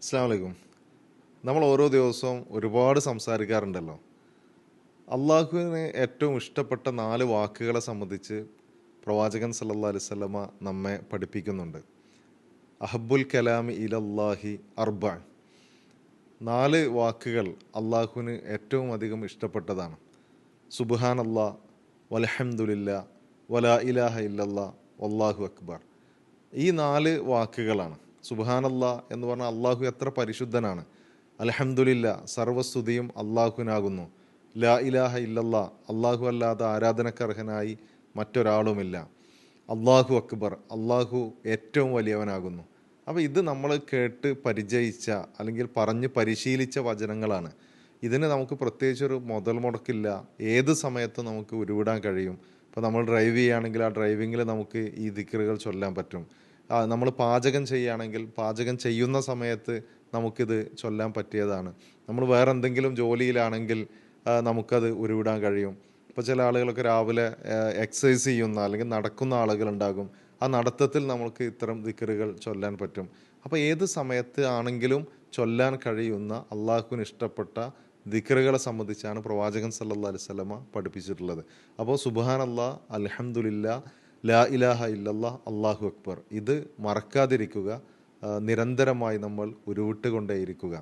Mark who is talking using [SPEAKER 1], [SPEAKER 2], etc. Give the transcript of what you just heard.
[SPEAKER 1] അസ്സലാമു അലൈക്കും. നമ്മൾ ഓരോ ദിവസവും ഒരുപാട് സംസാരിക്കാറുണ്ടല്ലോ. അള്ളാഹുവിന് ഏറ്റവും ഇഷ്ടപ്പെട്ട 4 വാക്കുകളെ സംബന്ധിച്ച് പ്രവാചകൻ സല്ലല്ലാഹു അലൈഹി വസല്ലമ നമ്മെ പഠിപ്പിക്കുന്നുണ്ട്. അഹബ്ബുൽ കലാമി ഇലല്ലാഹി അർബഅൻ. 4 വാക്കുകൾ അള്ളാഹുവിന് ഏറ്റവും അധികം ഇഷ്ടപ്പെട്ടതാണ്. സുബ്ഹാനല്ലാഹ്, വൽഹംദുലില്ലാ, വലാ ഇലാഹ ഇല്ലല്ലാഹ്, വല്ലാഹു അക്ബർ. ഈ 4 വാക്കുകളാണ്. സുബ്ഹാനല്ലാ എന്ന് പറഞ്ഞാൽ അള്ളാഹു എത്ര പരിശുദ്ധനാണ്. അൽഹംദുലില്ലാ, സർവസ്തുതിയും അള്ളാഹുവിനാകുന്നു. ലാ ഇലാഹ ഇല്ലല്ലാ, അള്ളാഹു അല്ലാതെ ആരാധനക്കർഹനായി മറ്റൊരാളുമില്ല. അള്ളാഹു അക്ബർ, അള്ളാഹു ഏറ്റവും വലിയവനാകുന്നു. അപ്പോൾ ഇത് നമ്മൾ കേട്ട് പരിചയിച്ച അല്ലെങ്കിൽ പറഞ്ഞ് പരിശീലിച്ച വചനങ്ങളാണ്. ഇതിന് നമുക്ക് പ്രത്യേകിച്ചൊരു മുതൽ മുടക്കില്ല. ഏത് സമയത്തും നമുക്ക് ഉരുവിടാൻ കഴിയും. ഇപ്പോൾ നമ്മൾ ഡ്രൈവ് ചെയ്യുകയാണെങ്കിൽ ആ ഡ്രൈവിങ്ങിൽ നമുക്ക് ഈ ദിക്റുകൾ ചൊല്ലാൻ പറ്റും. നമ്മൾ പാചകം ചെയ്യുകയാണെങ്കിൽ പാചകം ചെയ്യുന്ന സമയത്ത് നമുക്കിത് ചൊല്ലാൻ പറ്റിയതാണ്. നമ്മൾ വേറെ എന്തെങ്കിലും ജോലിയിലാണെങ്കിൽ നമുക്കത് ഉരുവിടാൻ കഴിയും. ഇപ്പോൾ ചില ആളുകളൊക്കെ രാവിലെ എക്സസൈസ് ചെയ്യുന്ന അല്ലെങ്കിൽ നടക്കുന്ന ആളുകളുണ്ടാകും. ആ നടത്തത്തിൽ നമുക്ക് ഇത്തരം ദിക്റുകൾ ചൊല്ലാൻ പറ്റും. അപ്പോൾ ഏത് സമയത്ത് ആണെങ്കിലും ചൊല്ലാൻ കഴിയുന്ന അള്ളാഹുവിന് ഇഷ്ടപ്പെട്ട ദിക്റുകളെ സംബന്ധിച്ചാണ് പ്രവാചകൻ സല്ലല്ലാഹു അലൈഹി വസല്ലമ പഠിപ്പിച്ചിട്ടുള്ളത്. അപ്പോൾ സുബ്ഹാനല്ലാഹ്, അൽഹംദുലില്ലാ, ലാ ഇലാഹ ഇല്ലല്ലാഹ്, അല്ലാഹു അക്ബർ ഇത് മറക്കാതിരിക്കുക. നിരന്തരമായി നമ്മൾ ഉരുവിട്ടുകൊണ്ടേയിരിക്കുക.